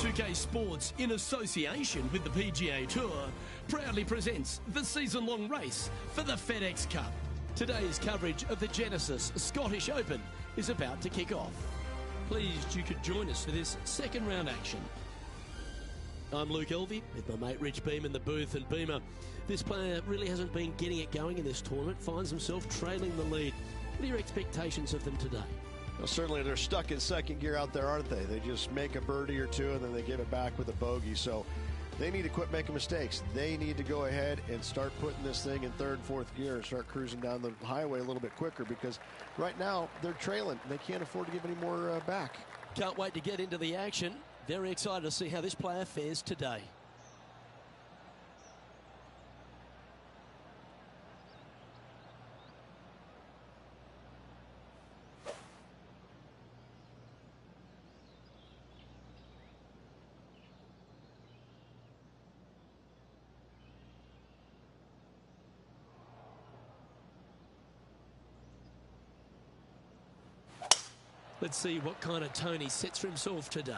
2K Sports, in association with the PGA Tour, proudly presents the season-long race for the FedEx Cup. Today's coverage of the Genesis Scottish Open is about to kick off. Pleased you could join us for this second round action. I'm Luke Elvey with my mate Rich Beam in the booth. And Beamer, this player really hasn't been getting it going in this tournament, finds himself trailing the lead. What are your expectations of them today? Well, certainly they're stuck in second gear out there, aren't they? They just make a birdie or two and then they give it back with a bogey. So they need to quit making mistakes. They need to go ahead and start putting this thing in third and fourth gear and start cruising down the highway a little bit quicker, because right now they're trailing. They can't afford to give any more back. Can't wait to get into the action. Very excited to see how this player fares today. Let's see what kind of tone he sets for himself today.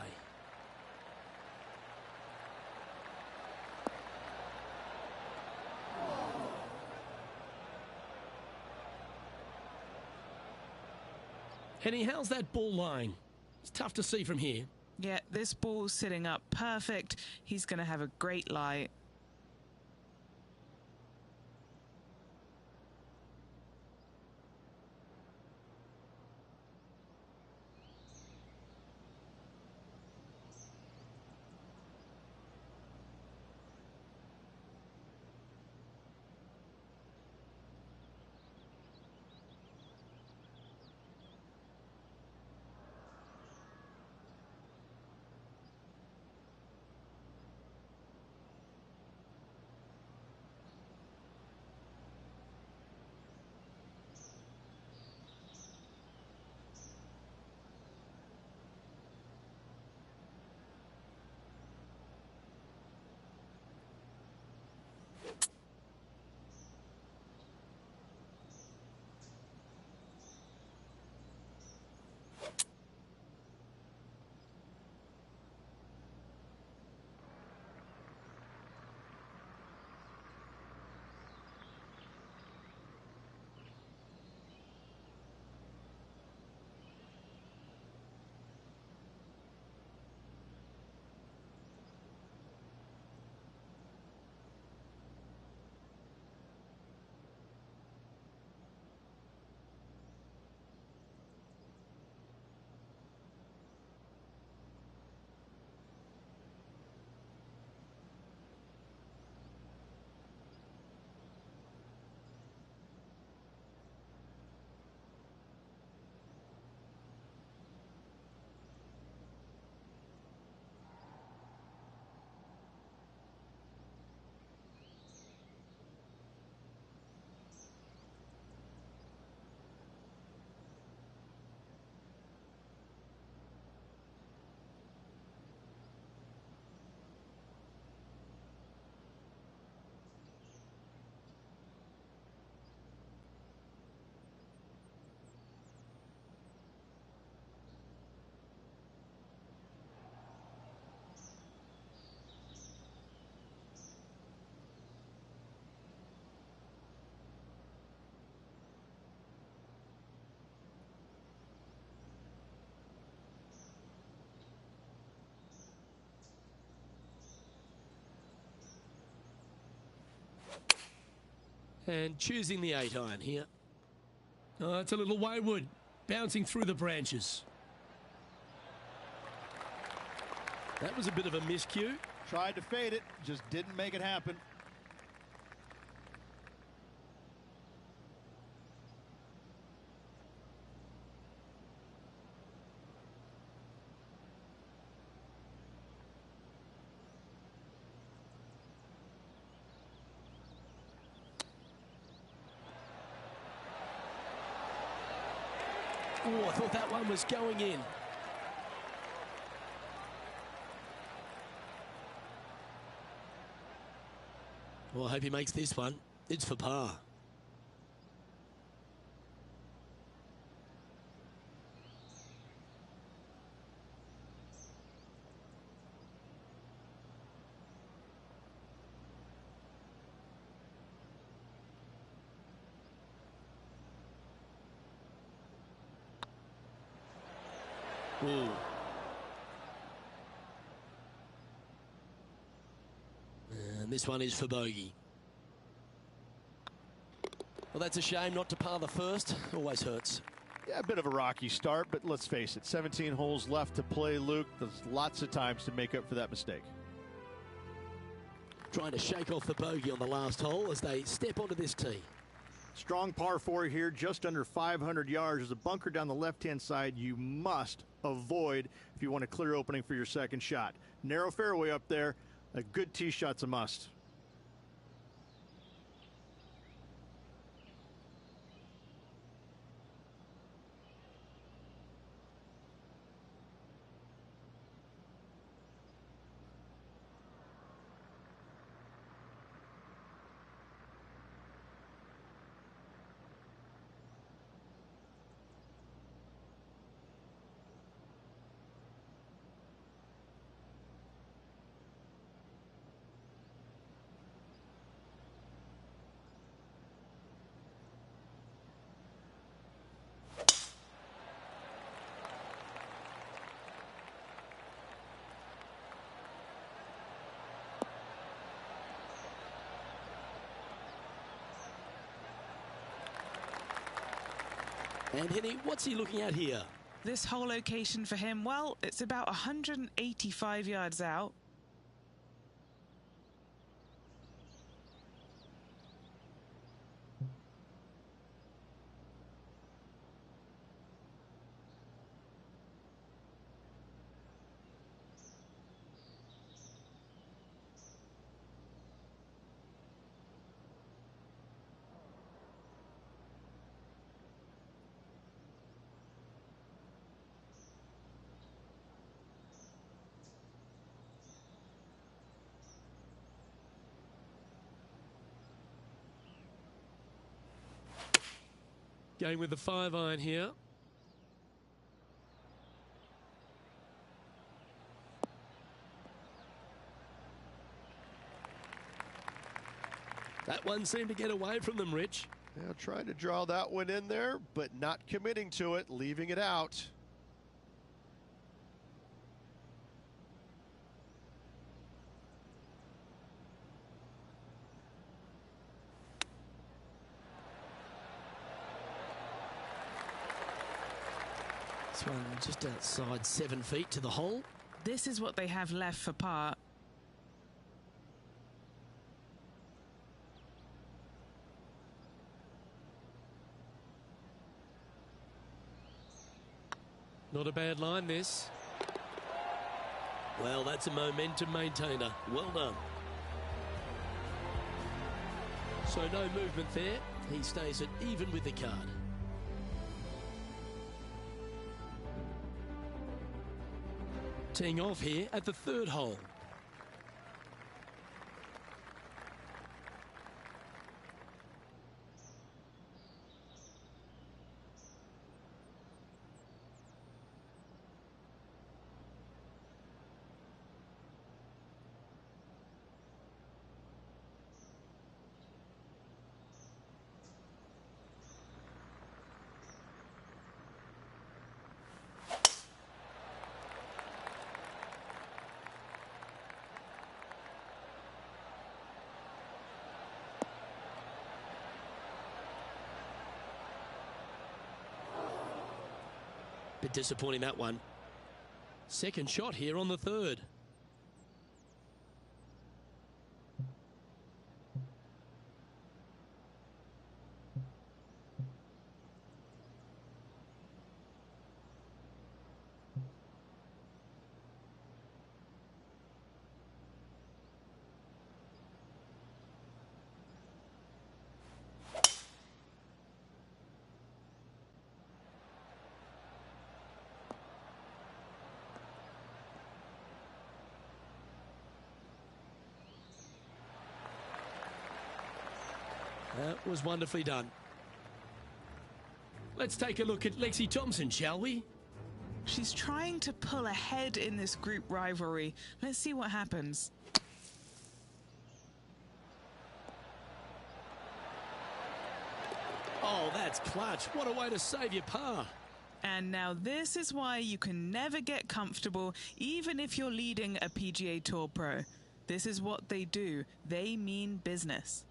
Henny, how's that ball lying? It's tough to see from here. Yeah, this ball's sitting up perfect. He's going to have a great lie. And choosing the 8-iron here. Oh, it's a little wayward, bouncing through the branches. That was a bit of a miscue. Tried to fade it, just didn't make it happen. Oh, I thought that one was going in. Well, I hope he makes this one. It's for par. Ooh. And this one is for bogey. Well, that's a shame not to par the first. Always hurts. Yeah, a bit of a rocky start, but let's face it, 17 holes left to play, Luke. There's lots of times to make up for that mistake. Trying to shake off the bogey on the last hole as they step onto this tee. Strong par 4 here, just under 500 yards. There's a bunker down the left-hand side you must avoid if you want a clear opening for your second shot. Narrow fairway up there. A good tee shot's a must. And Henny, what's he looking at here? This whole location for him, well, it's about 185 yards out. Going with the 5-iron here. That one seemed to get away from them, Rich. Now trying to draw that one in there, but not committing to it, leaving it out. This one just outside 7 feet to the hole. This is what they have left for par. Not a bad line, this. Well, that's a momentum maintainer. Well done. So no movement there. He stays at even with the card. Teeing off here at the 3rd hole. Bit disappointing, that one. Second shot here on the 3rd. That was wonderfully done. Let's take a look at Lexi Thompson, shall we? She's trying to pull ahead in this group rivalry. Let's see what happens. Oh, that's clutch. What a way to save your par. And now this is why you can never get comfortable, even if you're leading a PGA Tour pro. This is what they do. They mean business.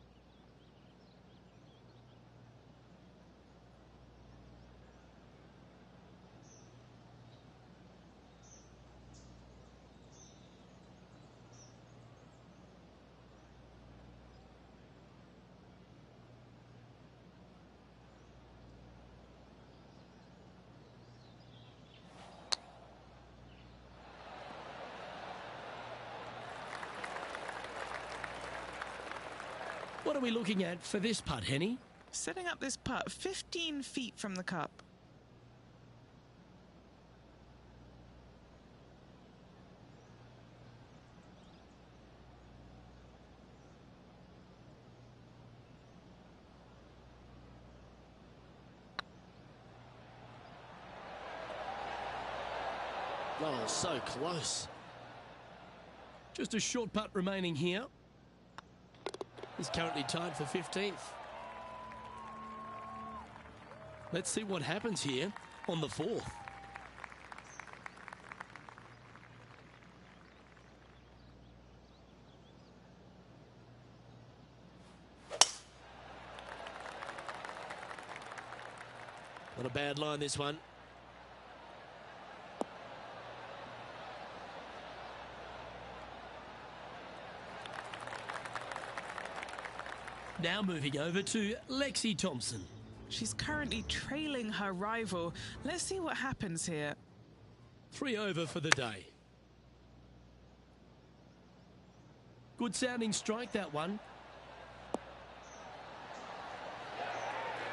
What are we looking at for this putt, Henny? Setting up this putt 15 feet from the cup. Oh, so close. Just a short putt remaining here. He's currently tied for 15th. Let's see what happens here on the 4th. Not a bad line, this one. Now moving over to Lexi Thompson. She's currently trailing her rival. Let's see what happens here. 3 over for the day. Good sounding strike, that one.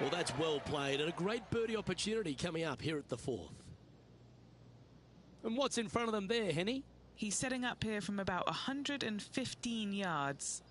Well, that's well played, and a great birdie opportunity coming up here at the 4th. And what's in front of them there, Henny? He's setting up here from about 115 yards.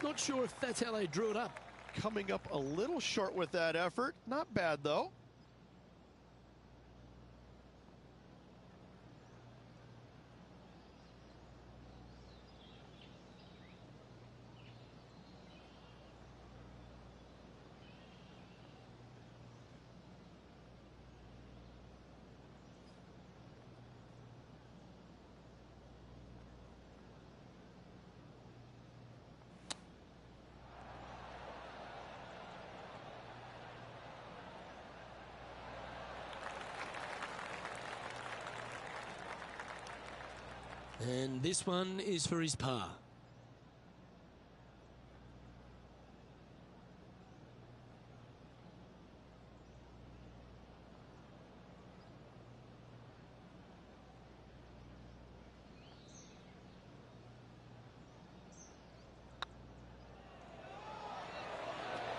Not sure if that's how they drew it up. Coming up a little short with that effort. Not bad, though. And this one is for his par.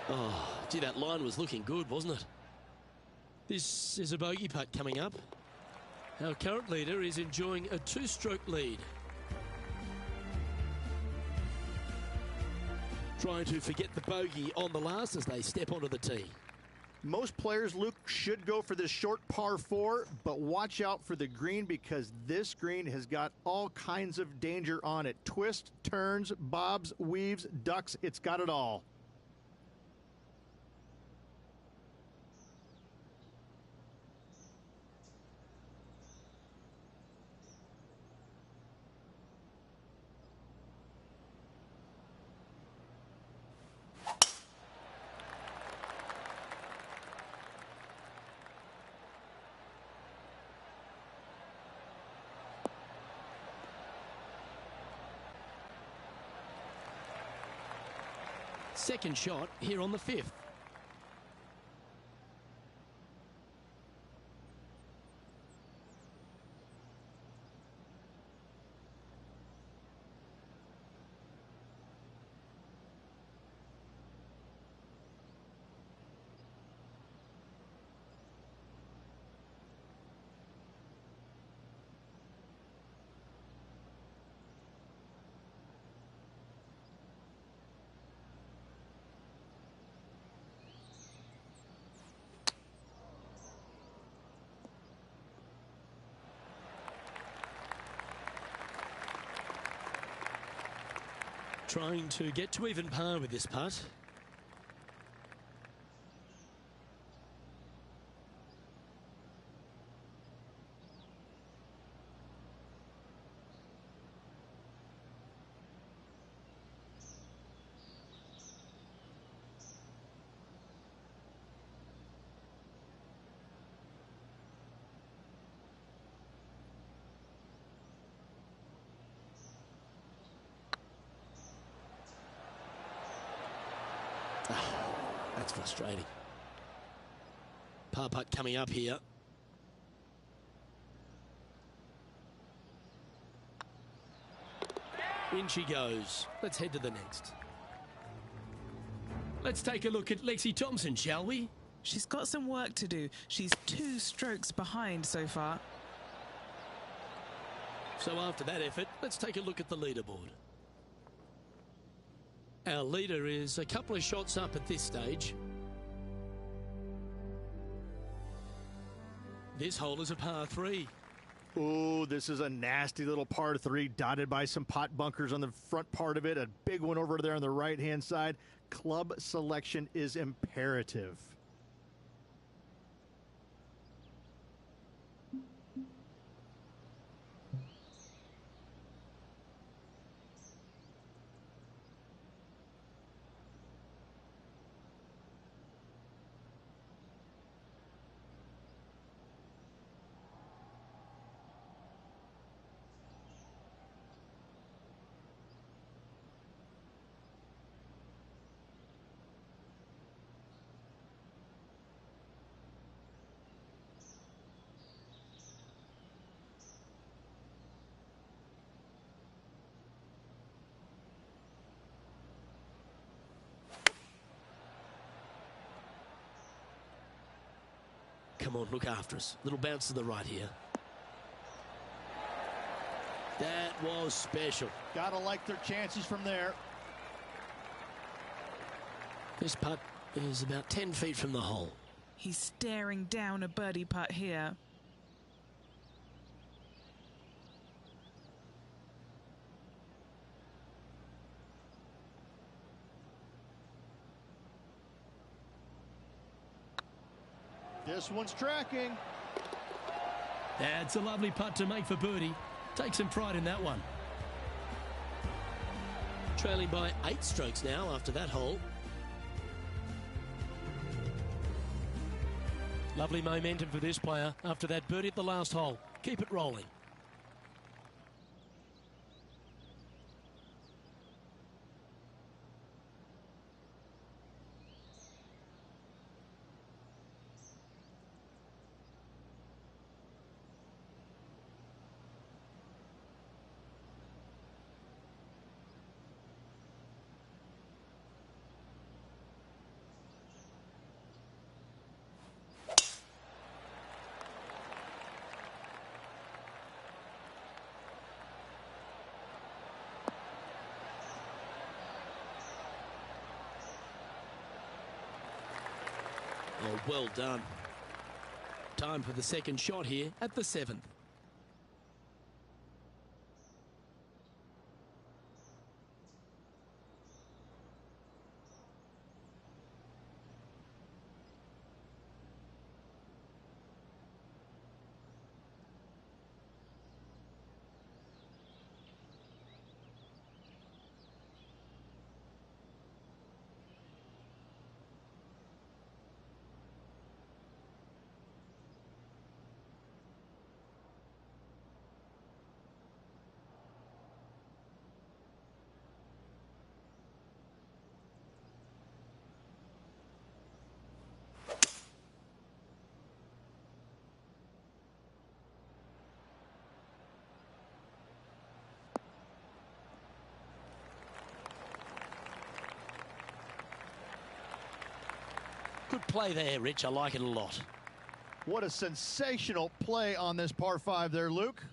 Oh, gee, that line was looking good, wasn't it? This is a bogey putt coming up. Our current leader is enjoying a 2-stroke lead. Trying to forget the bogey on the last as they step onto the tee. Most players, Luke, should go for this short par 4, but watch out for the green because this green has got all kinds of danger on it. Twists, turns, bobs, weaves, ducks, it's got it all. Second shot here on the 5th. Trying to get to even par with this putt. That's frustrating. Par putt coming up here. In she goes. Let's head to the next. Let's take a look at Lexi Thompson, shall we? She's got some work to do. She's 2 strokes behind so far. So after that effort, let's take a look at the leaderboard. Our leader is a couple of shots up at this stage. This hole is a par 3. Ooh, this is a nasty little par 3 dotted by some pot bunkers on the front part of it. A big one over there on the right-hand side. Club selection is imperative. Come on, look after us. Little bounce to the right here. That was special. Gotta like their chances from there. This putt is about 10 feet from the hole. He's staring down a birdie putt here. This one's tracking. That's a lovely putt to make for birdie. Take some pride in that one. Trailing by 8 strokes now after that hole. Lovely momentum for this player after that birdie at the last hole. Keep it rolling. Oh, well done. Time for the second shot here at the 7th. Good play there, Rich. I like it a lot. What a sensational play on this par 5 there, Luke.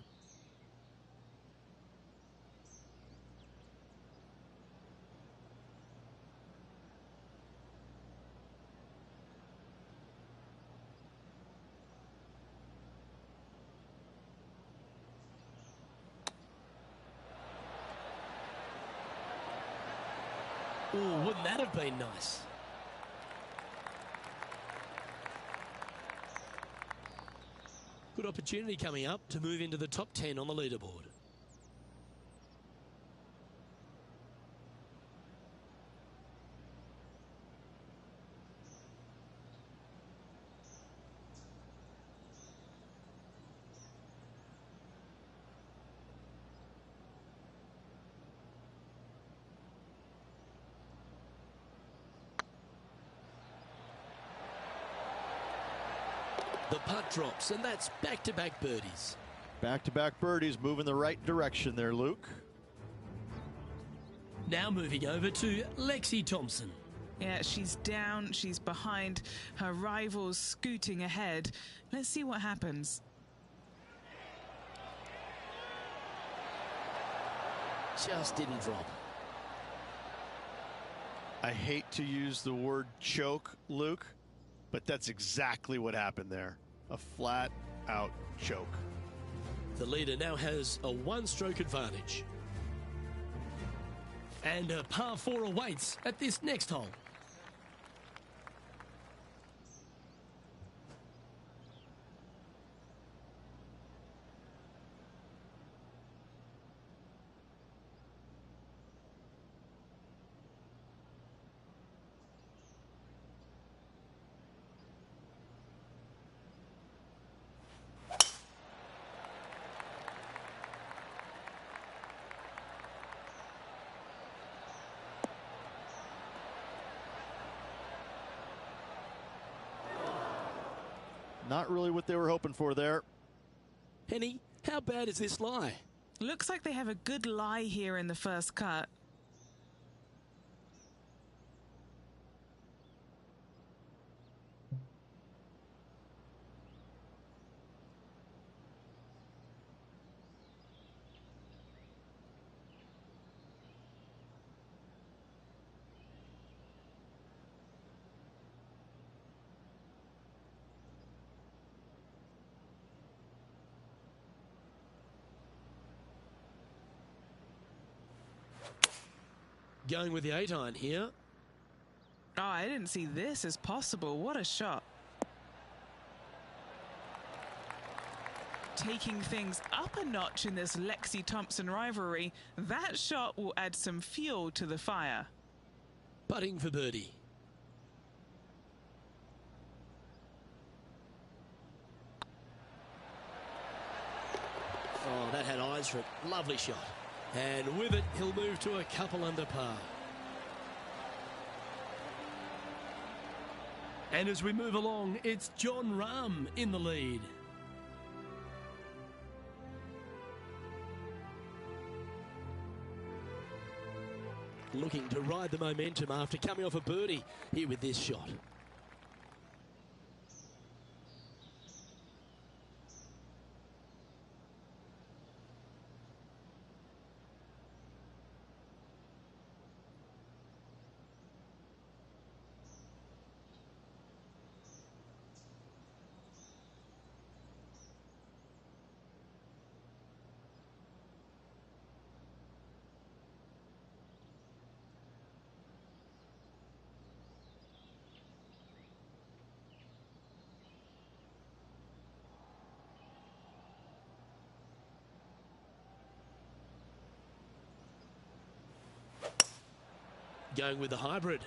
Ooh, wouldn't that have been nice? Good opportunity coming up to move into the top 10 on the leaderboard. The putt drops, and that's back-to-back birdies. Back-to-back birdies, moving the right direction there, Luke. Now moving over to Lexi Thompson. Yeah, she's down, she's behind, her rivals scooting ahead. Let's see what happens. Just didn't drop. I hate to use the word choke, Luke, but that's exactly what happened there. A flat-out choke. The leader now has a one-stroke advantage. And a par 4 awaits at this next hole. Not really what they were hoping for there. Henny, how bad is this lie? Looks like they have a good lie here in the first cut. Going with the 8-iron here. Oh, I didn't see this as possible. What a shot. Taking things up a notch in this Lexi Thompson rivalry, that shot will add some fuel to the fire. Putting for birdie. Oh, that had eyes for it. Lovely shot. And with it, he'll move to a couple under par. And as we move along, it's Jon Rahm in the lead. Looking to ride the momentum after coming off a birdie here with this shot. going with the hybrid.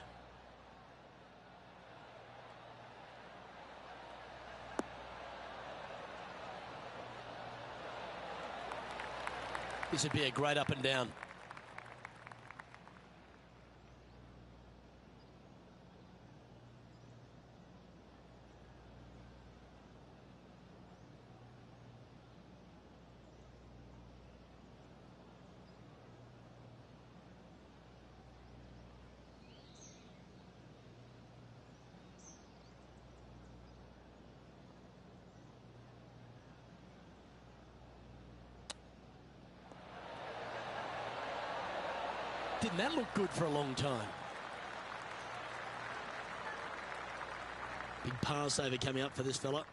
This would be a great up and down. Didn't that look good for a long time? Big pass over coming up for this fella.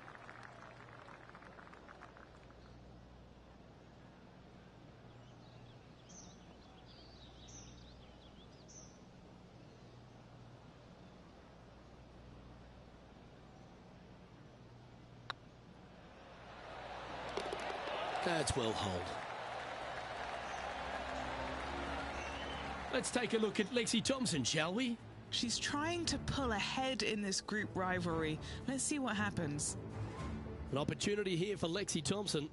That's well holed. Let's take a look at Lexi Thompson, shall we? She's trying to pull ahead in this group rivalry. Let's see what happens. An opportunity here for Lexi Thompson.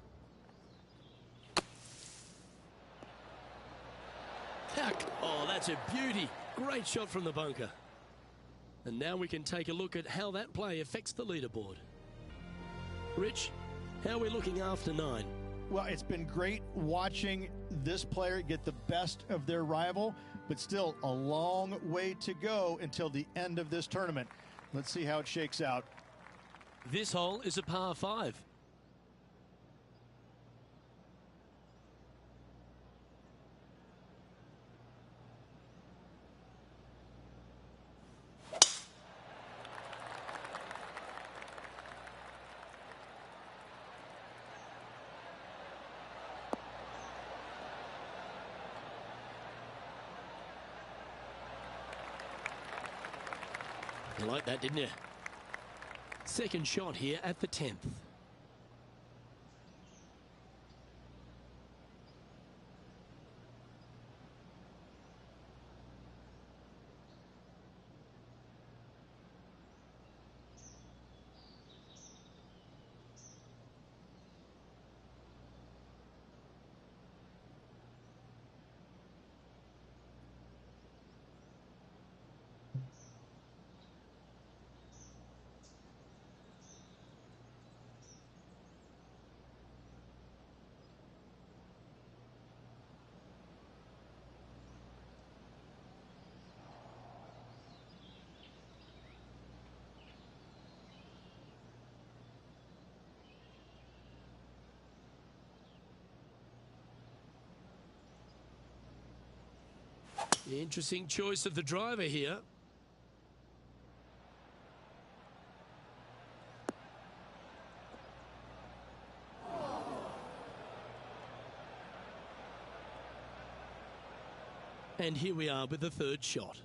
Heck, oh, that's a beauty. Great shot from the bunker. And now we can take a look at how that play affects the leaderboard. Rich, how are we looking after 9? Well, it's been great watching this player get the best of their rival, but still a long way to go until the end of this tournament. Let's see how it shakes out. This hole is a par 5. You like that, didn't you? Second shot here at the 10th. Interesting choice of the driver here. And here we are with the third shot.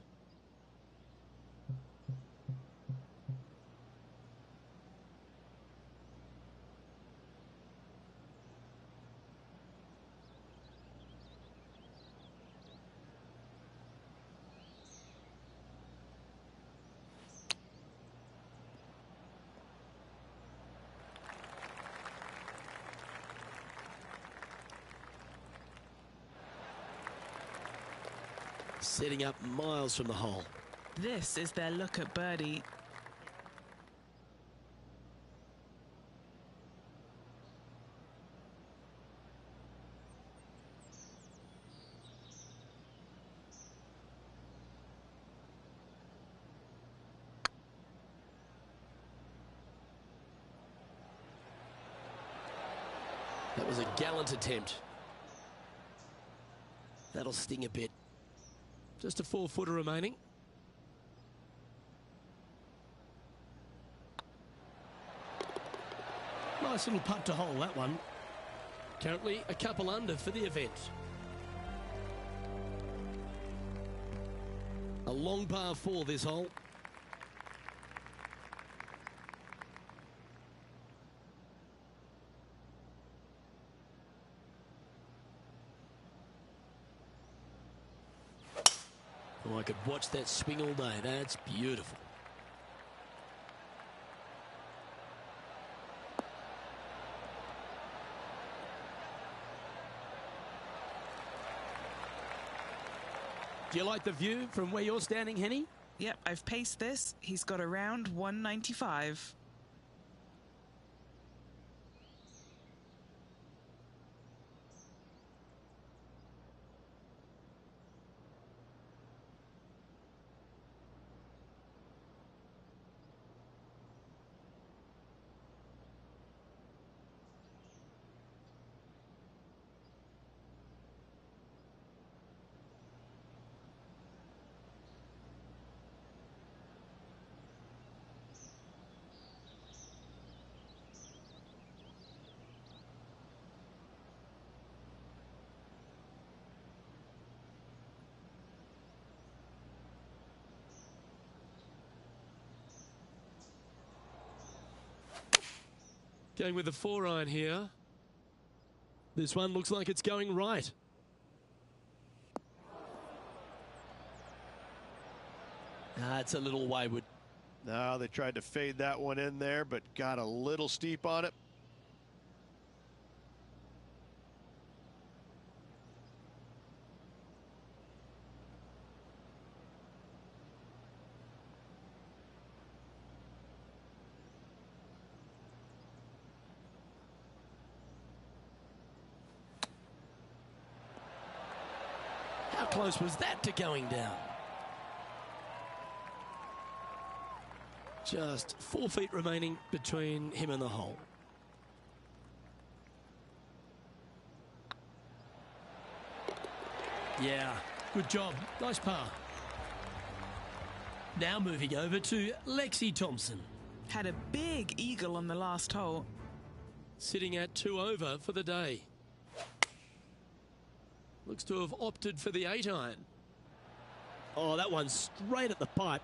Setting up miles from the hole. This is their look at birdie. That was a gallant attempt. That'll sting a bit. Just a 4-footer remaining. Nice little putt to hole, that one. Currently a couple under for the event. A long par 4 this hole. Oh, I could watch that swing all day. That's beautiful. Do you like the view from where you're standing, Henny? Yep, I've paced this. He's got around 195. Going with the 4-iron here. This one looks like it's going right. It's a little wayward. No, they tried to fade that one in there, but got a little steep on it. How close was that to going down? Just 4 feet remaining between him and the hole. Yeah, good job. Nice par. Now moving over to Lexi Thompson. Had a big eagle on the last hole. Sitting at 2 over for the day. Looks to have opted for the 8-iron. Oh, that one's straight at the pipe.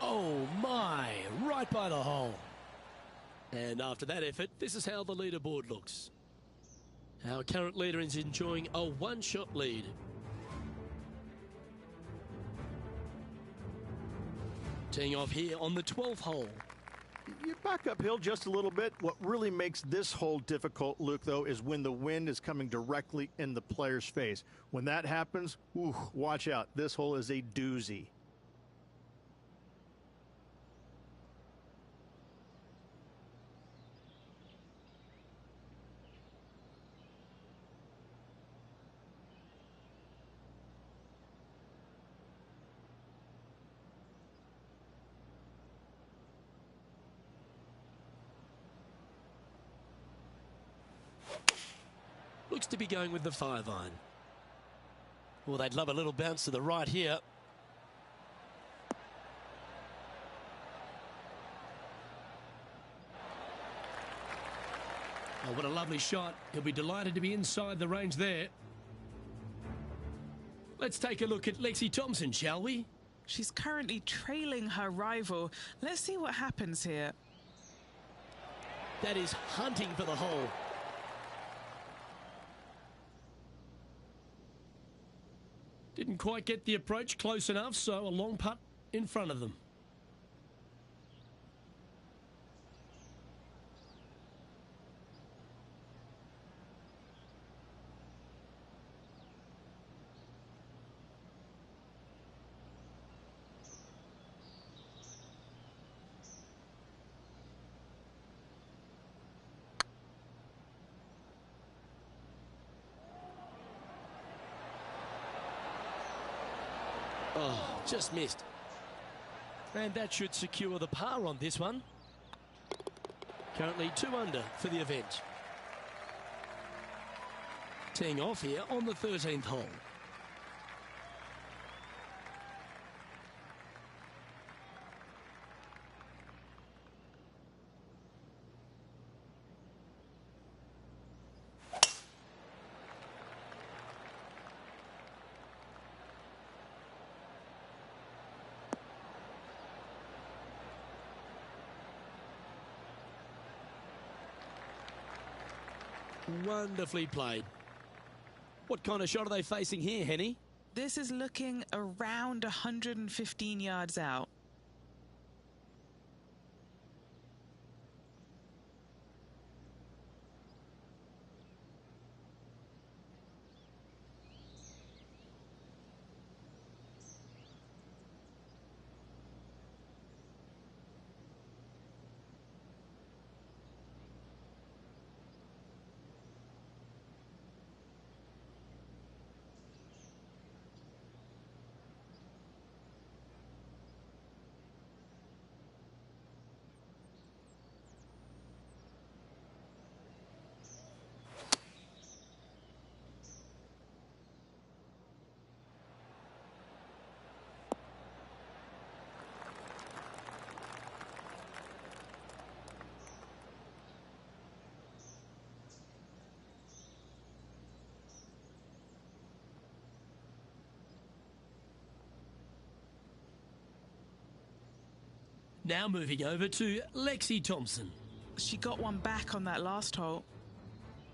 Oh my, right by the hole. And after that effort, this is how the leaderboard looks. Our current leader is enjoying a 1-shot lead. Teeing off here on the 12th hole. You back uphill just a little bit. What really makes this hole difficult, Luke, though, is when the wind is coming directly in the player's face. When that happens, ooh, watch out. This hole is a doozy. Looks to be going with the 5-iron. Well, they'd love a little bounce to the right here. Oh, what a lovely shot. He'll be delighted to be inside the range there. Let's take a look at Lexi Thompson, shall we? She's currently trailing her rival. Let's see what happens here. That is hunting for the hole. Didn't quite get the approach close enough, so a long putt in front of them. Oh, just missed. And that should secure the par on this one. Currently 2 under for the event. Teeing off here on the 13th hole. Wonderfully played. What kind of shot are they facing here, Henny? This is looking around 115 yards out. Now moving over to Lexi Thompson. She got one back on that last hole.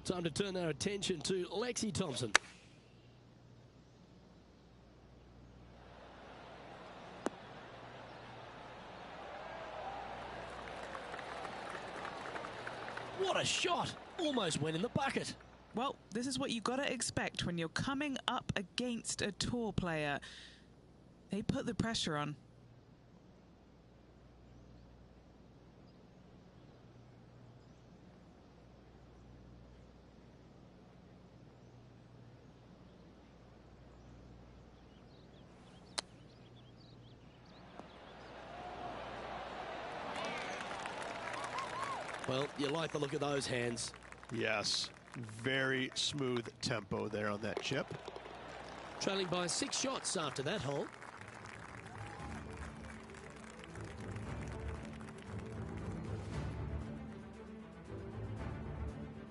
Time to turn our attention to Lexi Thompson. What a shot! Almost went in the bucket. Well, this is what you got to expect when you're coming up against a tour player. They put the pressure on. Well, you like the look of those hands. Yes, very smooth tempo there on that chip. Trailing by 6 shots after that hole.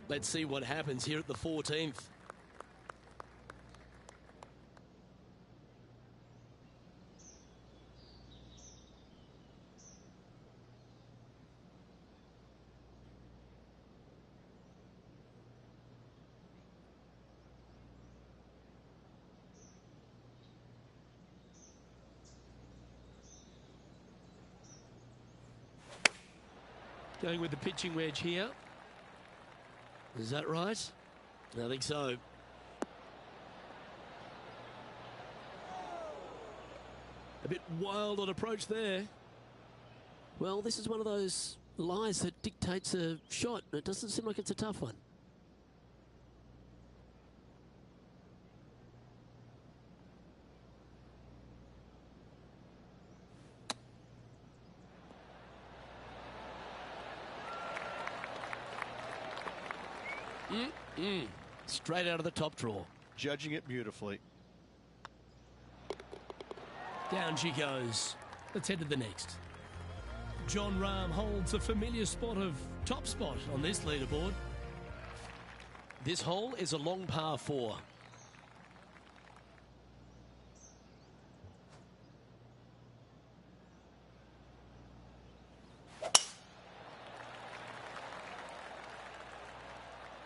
Let's see what happens here at the 14th. Going with the pitching wedge here. Is that right? I think so. A bit wild on approach there. Well, this is one of those lies that dictates a shot. It doesn't seem like it's a tough one. Straight out of the top drawer. Judging it beautifully. Down she goes. Let's head to the next. John Rahm holds a familiar spot of top spot on this leaderboard. This hole is a long par 4.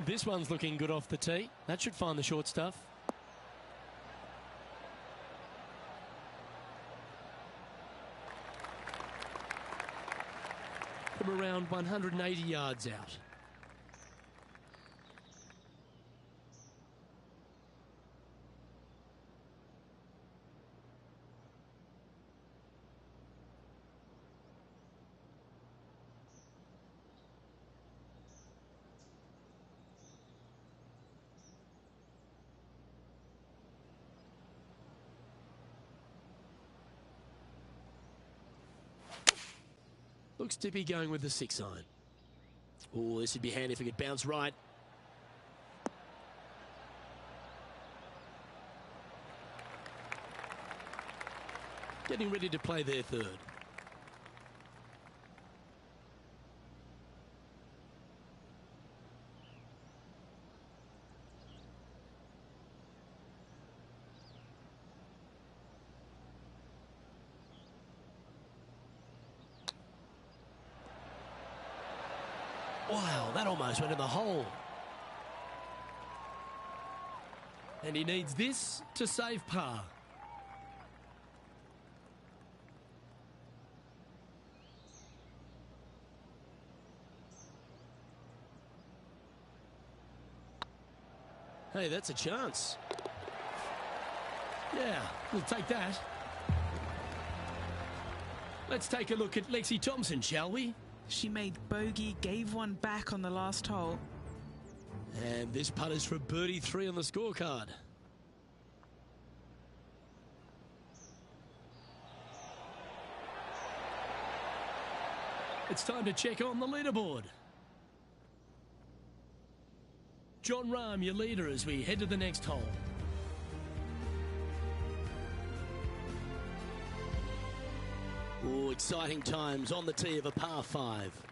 This one's looking good off the tee. That should find the short stuff. From around 180 yards out. Looks to be going with the 6 iron. Oh, this would be handy if it could bounce right. Getting ready to play their third. Wow, that almost went in the hole. And he needs this to save par. Hey, that's a chance. Yeah, we'll take that. Let's take a look at Lexi Thompson, shall we? She made bogey, gave one back on the last hole. And this putt is for birdie 3 on the scorecard. It's time to check on the leaderboard. John Rahm, your leader, as we head to the next hole. Oh, exciting times on the tee of a par 5.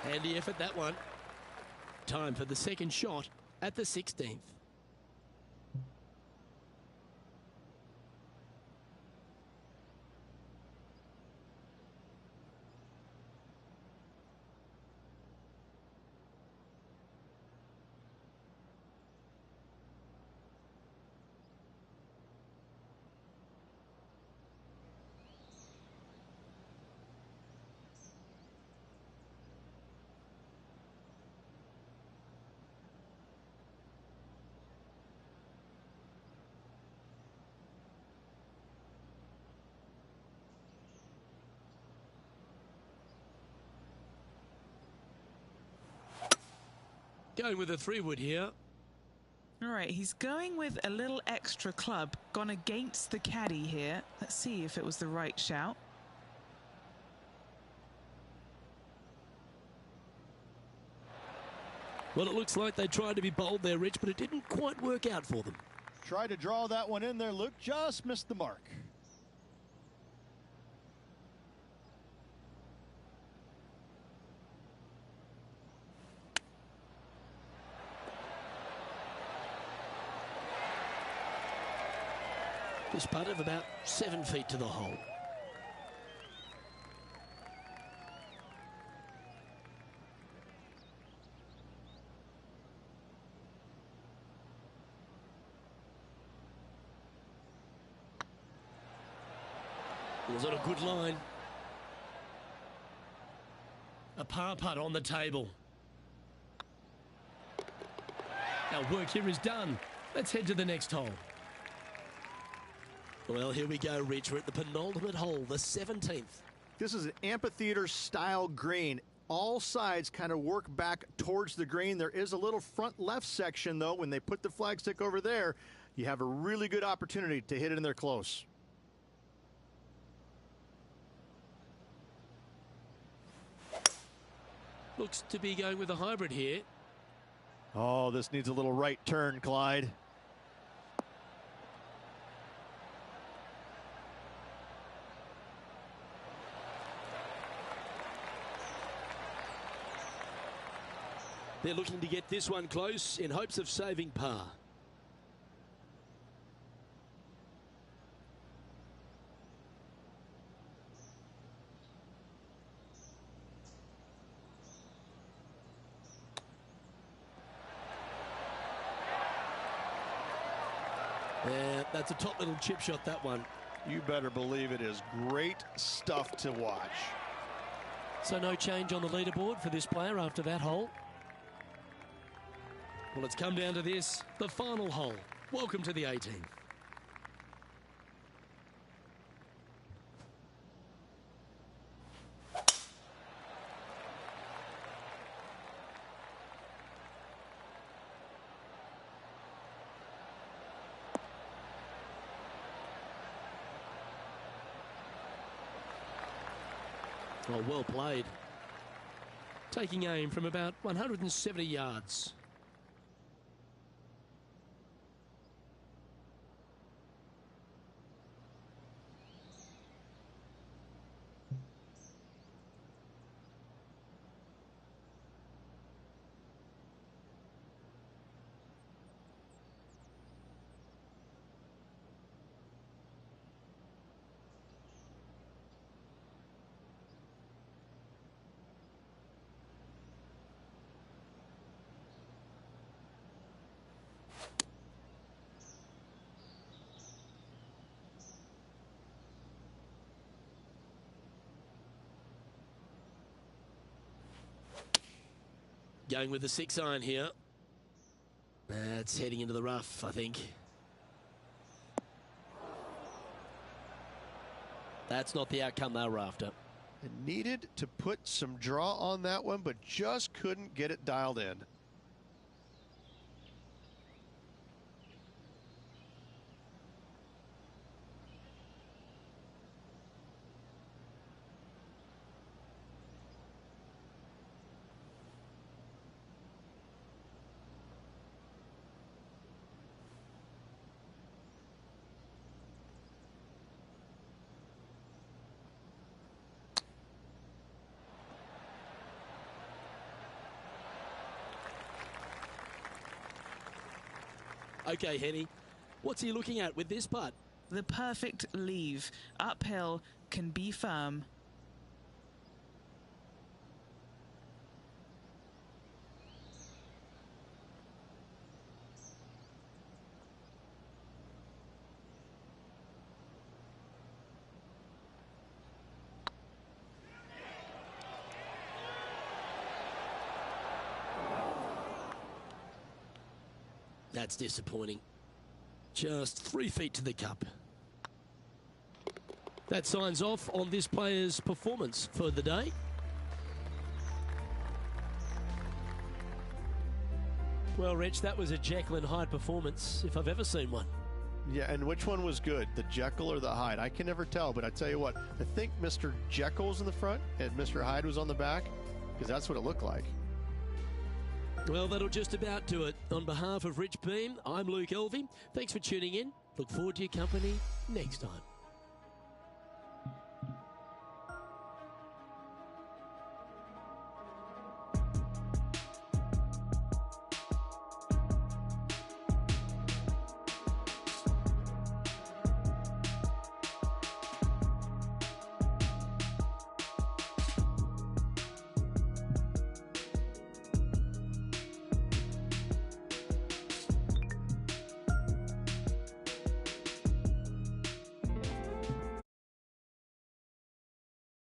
Handy effort, that one. Time for the second shot at the 16th. Going with a 3-wood here. All right, he's going with a little extra club, gone against the caddy here. Let's see if it was the right shout. Well, it looks like they tried to be bold there, Rich, but it didn't quite work out for them. Tried to draw that one in there. Luke just missed the mark. This putt of about 7 feet to the hole. Was on a good line. A par putt on the table. Our work here is done. Let's head to the next hole. Well, here we go, Rich. We're at the penultimate hole, the 17th. This is an amphitheater-style green. All sides kind of work back towards the green. There is a little front left section, though. When they put the flagstick over there, you have a really good opportunity to hit it in there close. Looks to be going with a hybrid here. Oh, this needs a little right turn, Clyde. They're looking to get this one close in hopes of saving par. Yeah, that's a top little chip shot, that one. You better believe it is great stuff to watch. So no change on the leaderboard for this player after that hole. Well, it's come down to this, the final hole. Welcome to the 18th. Oh, well played. Taking aim from about 170 yards. Going with the 6-iron here. It's heading into the rough, I think. That's not the outcome they were after. It needed to put some draw on that one, but just couldn't get it dialed in. Okay, Henny, what's he looking at with this putt? The perfect leave. Uphill, can be firm. That's disappointing. Just 3 feet to the cup. That signs off on this player's performance for the day. Well, Rich, that was a Jekyll and Hyde performance, if I've ever seen one. Yeah, and which one was good, the Jekyll or the Hyde? I can never tell, but I tell you what, I think Mr. Jekyll's in the front and Mr. Hyde was on the back, because that's what it looked like. Well, that'll just about do it. On behalf of Rich Beam, I'm Luke Elvey. Thanks for tuning in. Look forward to your company next time.